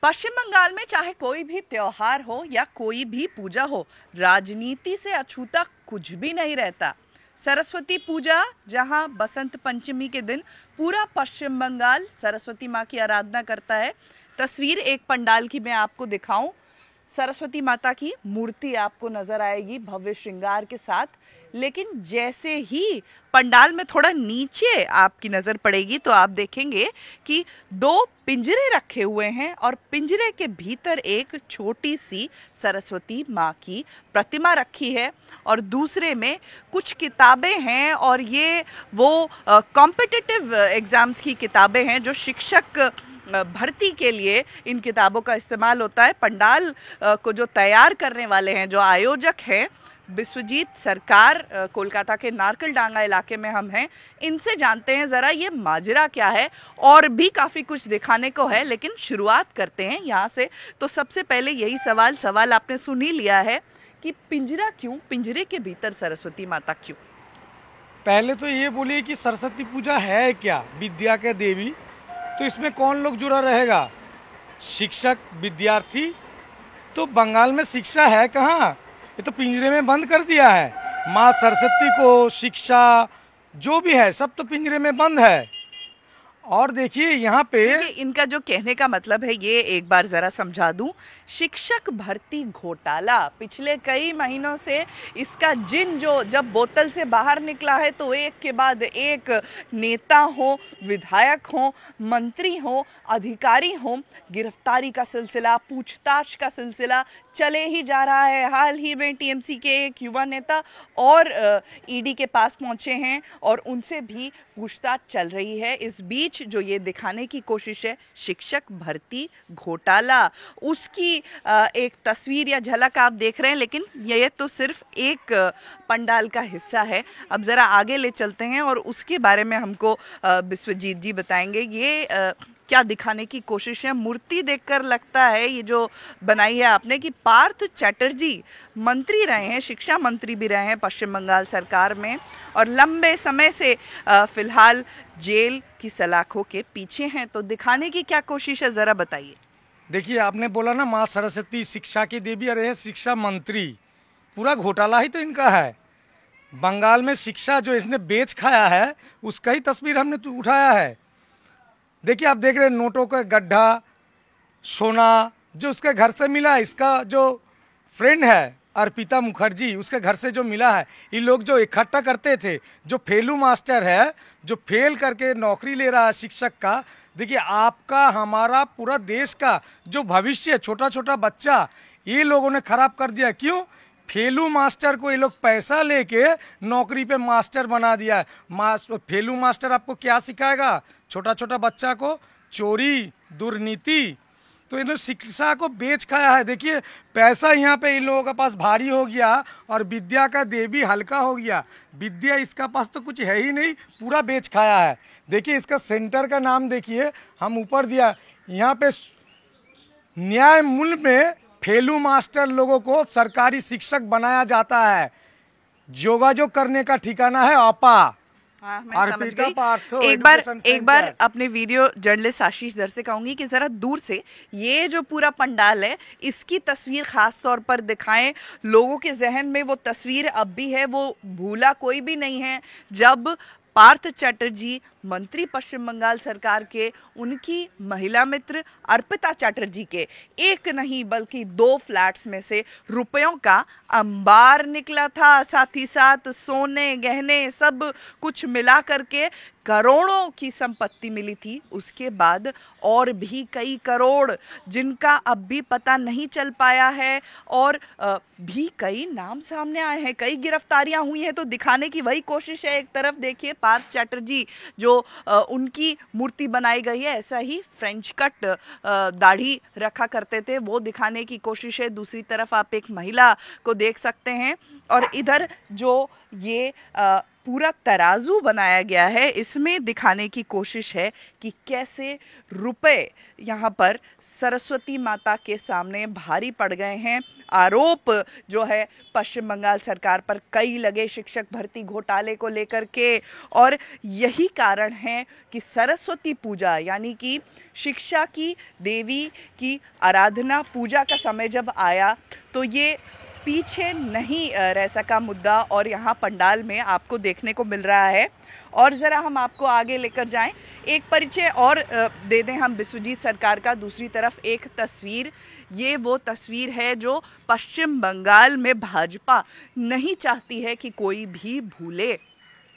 पश्चिम बंगाल में चाहे कोई भी त्योहार हो या कोई भी पूजा हो, राजनीति से अछूता कुछ भी नहीं रहता। सरस्वती पूजा, जहां बसंत पंचमी के दिन पूरा पश्चिम बंगाल सरस्वती माँ की आराधना करता है। तस्वीर एक पंडाल की मैं आपको दिखाऊं। सरस्वती माता की मूर्ति आपको नजर आएगी भव्य श्रृंगार के साथ, लेकिन जैसे ही पंडाल में थोड़ा नीचे आपकी नजर पड़ेगी तो आप देखेंगे कि दो पिंजरे रखे हुए हैं और पिंजरे के भीतर एक छोटी सी सरस्वती माँ की प्रतिमा रखी है और दूसरे में कुछ किताबें हैं। और ये वो कॉम्पिटिटिव एग्जाम्स की किताबें हैं जो शिक्षक भर्ती के लिए इन किताबों का इस्तेमाल होता है। पंडाल को जो तैयार करने वाले हैं, जो आयोजक हैं, विश्वजीत सरकार, कोलकाता के नारकलडांगा इलाके में हम हैं। इनसे जानते हैं ज़रा ये माजरा क्या है। और भी काफ़ी कुछ दिखाने को है, लेकिन शुरुआत करते हैं यहाँ से। तो सबसे पहले यही सवाल आपने सुन ही लिया है कि पिंजरा क्यों, पिंजरे के भीतर सरस्वती माता क्यों? पहले तो ये बोलिए कि सरस्वती पूजा है क्या, विद्या के देवी, तो इसमें कौन लोग जुड़ा रहेगा? शिक्षक, विद्यार्थी। तो बंगाल में शिक्षा है कहाँ? ये तो पिंजरे में बंद कर दिया है। माँ सरस्वती को, शिक्षा जो भी है सब तो पिंजरे में बंद है। और देखिए यहाँ पे इनका जो कहने का मतलब है, ये एक बार जरा समझा दूं। शिक्षक भर्ती घोटाला पिछले कई महीनों से इसका जब बोतल से बाहर निकला है तो एक के बाद एक नेता हो, विधायक हो, मंत्री हो, अधिकारी हो, गिरफ्तारी का सिलसिला, पूछताछ का सिलसिला चले ही जा रहा है। हाल ही में टीएमसी के एक युवा नेता और ईडी के पास पहुंचे हैं और उनसे भी पूछताछ चल रही है। इस बीच जो ये दिखाने की कोशिश है शिक्षक भर्ती घोटाला, उसकी एक तस्वीर या झलक आप देख रहे हैं, लेकिन ये तो सिर्फ एक पंडाल का हिस्सा है। अब ज़रा आगे ले चलते हैं और उसके बारे में हमको विश्वजीत जी बताएंगे। ये क्या दिखाने की कोशिश है? मूर्ति देखकर लगता है, ये जो बनाई है आपने, कि पार्थ चैटर्जी मंत्री रहे हैं, शिक्षा मंत्री भी रहे हैं पश्चिम बंगाल सरकार में और लंबे समय से फिलहाल जेल की सलाखों के पीछे हैं। तो दिखाने की क्या कोशिश है, ज़रा बताइए। देखिए, आपने बोला ना माँ सरस्वती शिक्षा की देवी, अरे है शिक्षा मंत्री, पूरा घोटाला ही तो इनका है। बंगाल में शिक्षा जो इसने बेच खाया है उसका ही तस्वीर हमने तो उठाया है। देखिए, आप देख रहे हैं नोटों का गड्ढा, सोना जो उसके घर से मिला, इसका जो फ्रेंड है अर्पिता मुखर्जी, उसके घर से जो मिला है, ये लोग जो इकट्ठा करते थे, जो फेलू मास्टर है, जो फेल करके नौकरी ले रहा है शिक्षक का। देखिए, आपका, हमारा, पूरा देश का जो भविष्य, छोटा छोटा बच्चा, ये लोगों ने खराब कर दिया। क्यों? फेलू मास्टर को ये लोग पैसा लेके नौकरी पे मास्टर बना दिया है। फेलू मास्टर आपको क्या सिखाएगा? छोटा छोटा बच्चा को चोरी, दुर्नीति। तो इन लोग शिक्षा को बेच खाया है। देखिए, पैसा यहाँ पे इन लोगों के पास भारी हो गया और विद्या का देवी हल्का हो गया। विद्या इसका पास तो कुछ है ही नहीं, पूरा बेच खाया है। देखिए, इसका सेंटर का नाम देखिए, हम ऊपर दिया, यहाँ पे न्याय मूल्य में फेलू मास्टर लोगों को सरकारी शिक्षक बनाया जाता है। जोगाजोग करने का ठिकाना है आपा। हाँ, मैं समझ गई। एक बार अपने वीडियो जर्नलिस्ट आशीष दर से कहूंगी कि जरा दूर से ये जो पूरा पंडाल है इसकी तस्वीर खास तौर पर दिखाएं। लोगों के जहन में वो तस्वीर अब भी है, वो भूला कोई भी नहीं है जब पार्थ चैटर्जी मंत्री पश्चिम बंगाल सरकार के, उनकी महिला मित्र अर्पिता चैटर्जी के एक नहीं बल्कि 2 फ्लैट्स में से रुपयों का अंबार निकला था। साथ ही साथ सोने, गहने, सब कुछ मिला करके करोड़ों की संपत्ति मिली थी। उसके बाद और भी कई करोड़ जिनका अब भी पता नहीं चल पाया है और भी कई नाम सामने आए हैं, कई गिरफ्तारियां हुई हैं। तो दिखाने की वही कोशिश है। एक तरफ देखिए पार्थ चैटर्जी जो उनकी मूर्ति बनाई गई है, ऐसा ही फ्रेंच कट दाढ़ी रखा करते थे, वो दिखाने की कोशिश है। दूसरी तरफ आप एक महिला को देख सकते हैं और इधर जो ये पूरा तराजू बनाया गया है, इसमें दिखाने की कोशिश है कि कैसे रुपए यहाँ पर सरस्वती माता के सामने भारी पड़ गए हैं। आरोप जो है पश्चिम बंगाल सरकार पर कई लगे शिक्षक भर्ती घोटाले को लेकर के, और यही कारण है कि सरस्वती पूजा यानी कि शिक्षा की देवी की आराधना पूजा का समय जब आया तो ये पीछे नहीं रह सका मुद्दा, और यहाँ पंडाल में आपको देखने को मिल रहा है। और ज़रा हम आपको आगे लेकर जाएं, एक परिचय और दे दें हम विश्वजीत सरकार का। दूसरी तरफ एक तस्वीर, ये वो तस्वीर है जो पश्चिम बंगाल में भाजपा नहीं चाहती है कि कोई भी भूले।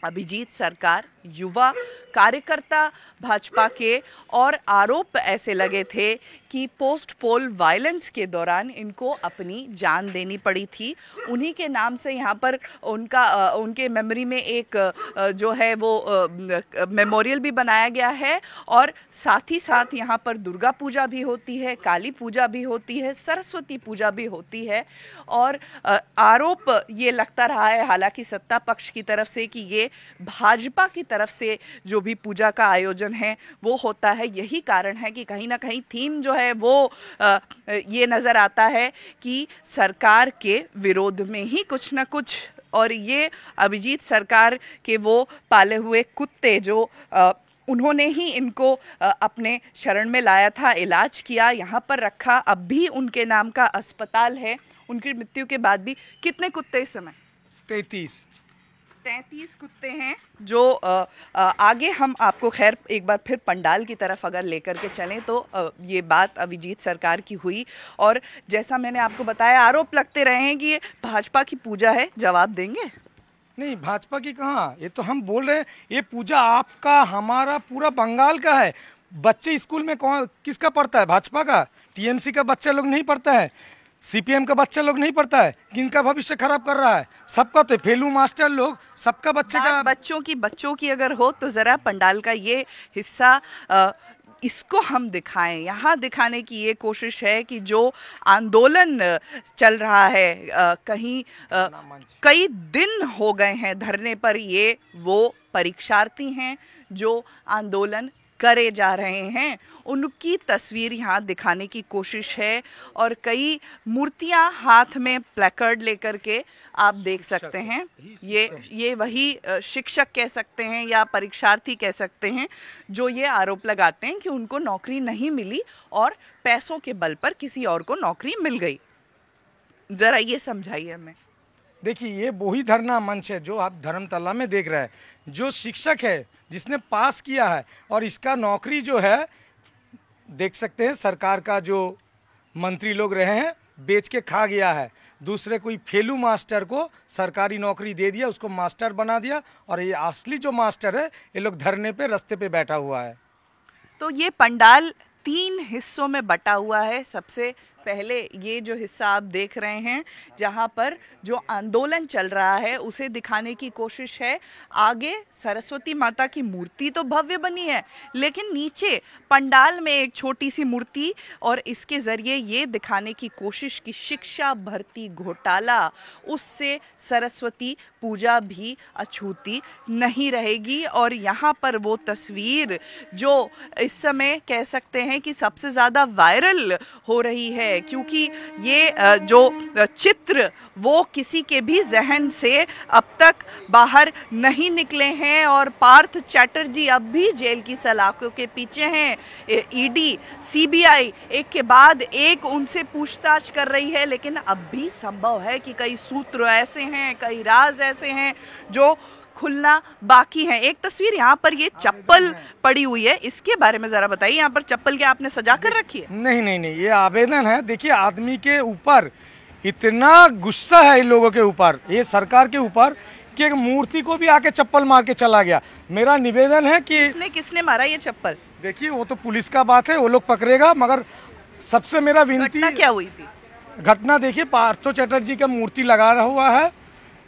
अभिजीत सरकार युवा कार्यकर्ता भाजपा के, और आरोप ऐसे लगे थे कि पोस्ट पोल वायलेंस के दौरान इनको अपनी जान देनी पड़ी थी। उन्हीं के नाम से यहाँ पर उनके मेमोरी में एक जो है वो मेमोरियल भी बनाया गया है, और साथ ही साथ यहाँ पर दुर्गा पूजा भी होती है, काली पूजा भी होती है, सरस्वती पूजा भी होती है। और आरोप ये लगता रहा है हालांकि सत्ता पक्ष की तरफ से कि ये भाजपा की तरफ से जो भी पूजा का आयोजन है वो होता है। यही कारण है कि कहीं ना कहीं थीम जो है वो ये नज़र आता है कि सरकार के विरोध में ही कुछ ना कुछ, और ये अभिजीत सरकार के वो पाले हुए कुत्ते जो उन्होंने ही इनको अपने शरण में लाया था, इलाज किया, यहाँ पर रखा, अब भी उनके नाम का अस्पताल है। उनकी मृत्यु के बाद भी कितने कुत्ते इस समय? 33 कुत्ते हैं जो आगे हम आपको खैर एक बार फिर पंडाल की तरफ अगर लेकर के चलें तो ये बात अभिजीत सरकार की हुई। और जैसा मैंने आपको बताया, आरोप लगते रहे हैं कि ये भाजपा की पूजा है। जवाब देंगे? नहीं, भाजपा की कहाँ, ये तो हम बोल रहे हैं ये पूजा आपका हमारा पूरा बंगाल का है। बच्चे स्कूल में कौन किसका पढ़ता है? भाजपा का। टीएमसी का बच्चा लोग नहीं पढ़ता है, सीपीएम का बच्चा लोग नहीं पढ़ता है। किनका भविष्य खराब कर रहा है? सबका। तो फेलू मास्टर लोग सबका बच्चे का। बच्चों की अगर हो तो ज़रा पंडाल का ये हिस्सा इसको हम दिखाएं। यहाँ दिखाने की ये कोशिश है कि जो आंदोलन चल रहा है, कहीं कई दिन हो गए हैं धरने पर, ये वो परीक्षार्थी हैं जो आंदोलन करे जा रहे हैं, उनकी तस्वीर यहाँ दिखाने की कोशिश है। और कई मूर्तियाँ हाथ में प्लेकार्ड लेकर के आप देख सकते हैं। ये वही शिक्षक कह सकते हैं या परीक्षार्थी कह सकते हैं जो ये आरोप लगाते हैं कि उनको नौकरी नहीं मिली और पैसों के बल पर किसी और को नौकरी मिल गई। ज़रा ये समझाइए हमें। देखिए, ये वही धरना मंच है जो आप धर्मतला में देख रहे हैं। जो शिक्षक है जिसने पास किया है और इसका नौकरी जो है देख सकते हैं, सरकार का जो मंत्री लोग रहे हैं बेच के खा गया है। दूसरे कोई फेलू मास्टर को सरकारी नौकरी दे दिया, उसको मास्टर बना दिया, और ये असली जो मास्टर है ये लोग धरने पे रास्ते पे बैठा हुआ है। तो ये पंडाल 3 हिस्सों में बटा हुआ है। सबसे पहले ये जो हिस्सा आप देख रहे हैं जहाँ पर जो आंदोलन चल रहा है उसे दिखाने की कोशिश है। आगे सरस्वती माता की मूर्ति तो भव्य बनी है, लेकिन नीचे पंडाल में एक छोटी सी मूर्ति, और इसके ज़रिए ये दिखाने की कोशिश कि शिक्षा भर्ती घोटाला, उससे सरस्वती पूजा भी अछूती नहीं रहेगी। और यहाँ पर वो तस्वीर जो इस समय कह सकते हैं कि सबसे ज़्यादा वायरल हो रही है, क्योंकि ये जो चित्र वो किसी के भी जहन से अब तक बाहर नहीं निकले हैं, और पार्थ चैटर्जी अब भी जेल की सलाखों के पीछे हैं। ईडी, सीबीआई एक के बाद एक उनसे पूछताछ कर रही है, लेकिन अब भी संभव है कि कई सूत्र ऐसे हैं, कई राज ऐसे हैं जो खुलना बाकी है। एक तस्वीर यहाँ पर ये चप्पल पड़ी हुई है, इसके बारे में जरा बताइए। यहाँ पर चप्पल क्या आपने सजा कर रखी है? नहीं, ये आवेदन है। देखिए, आदमी के ऊपर इतना गुस्सा है इन लोगों के ऊपर, ये सरकार के ऊपर, कि एक मूर्ति को भी आके चप्पल मार के चला गया। मेरा निवेदन है कि किसने मारा ये चप्पल? देखिए, वो तो पुलिस का बात है, वो लोग पकड़ेगा, मगर सबसे मेरा विनती। घटना क्या हुई थी? घटना देखिए, पार्थ चैटर्जी का मूर्ति लगा हुआ है,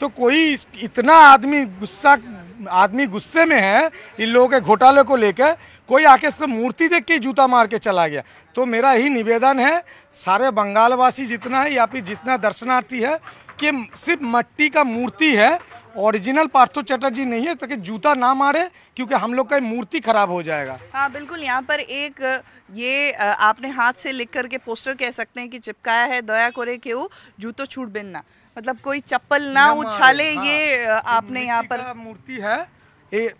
तो कोई इतना आदमी गुस्से में है इन लोगों के घोटाले को लेकर, कोई आके सब मूर्ति देख के जूता मार के चला गया। तो मेरा ही निवेदन है सारे बंगाल वासी जितना है या फिर जितना दर्शनार्थी है कि सिर्फ मट्टी का मूर्ति है ओरिजिनल पार्थो चटर्जी नहीं है, ताकि जूता ना मारे, क्योंकि हम लोग का मूर्ति खराब हो जाएगा। हाँ बिल्कुल, यहाँ पर एक ये आपने हाथ से लिख करके पोस्टर कह सकते हैं कि चिपकाया है, दया करे केउ जूतो छूट बिनना, मतलब कोई चप्पल ना उछाले। हाँ, ये आपने यहाँ पर मूर्ति है, ये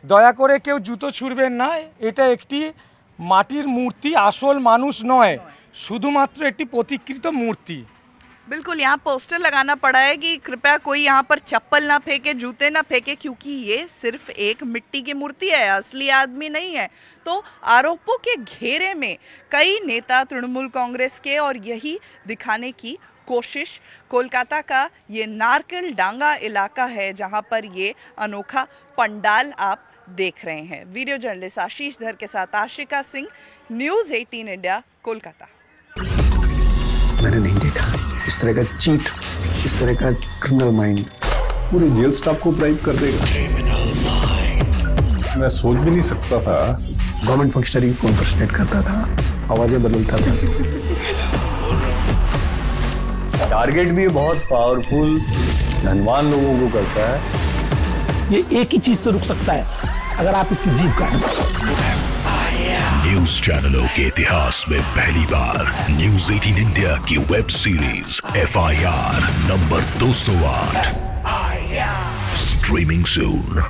दया करे केउ जूतो छुड़बेन ना, এটা একটি মাটির মূর্তি, আসল মানুষ নয়, শুধুমাত্র একটি প্রতিকৃত মূর্তি। बिल्कुल, यहाँ पोस्टर लगाना पड़ा है कि कृपया कोई यहाँ पर चप्पल ना फेंके, जूते ना फेंके, क्योंकि ये सिर्फ एक मिट्टी की मूर्ति है, असली आदमी नहीं है। तो आरोपों के घेरे में कई नेता तृणमूल कांग्रेस के, और यही दिखाने की कोशिश कोलकाता का ये नारकल डांगा इलाका है, जहाँ पर ये अनोखा पंडाल आप देख रहे हैं। वीडियो जर्नलिस्ट आशीष धर के साथ आशिका सिंह, न्यूज़ 18 इंडिया, कोलकाता। मैंने नहीं देखा इस तरह का चीट, इस तरह का क्रिमिनल माइंड पूरे जेल स्टाफ को ब्राइब कर देगा। मैं सोच भी नहीं सकता था गवर्नमेंट फंक्शनरी को इम्पर्सनेट करता था, आवाजें बदलता था। टारगेट भी बहुत पावरफुल धनवान लोगों को करता है। ये एक ही चीज से रुक सकता है, अगर आप इसकी जीभ काटें। न्यूज चैनलों के इतिहास में पहली बार न्यूज 18 इंडिया की web series FIR number 208 streaming सून।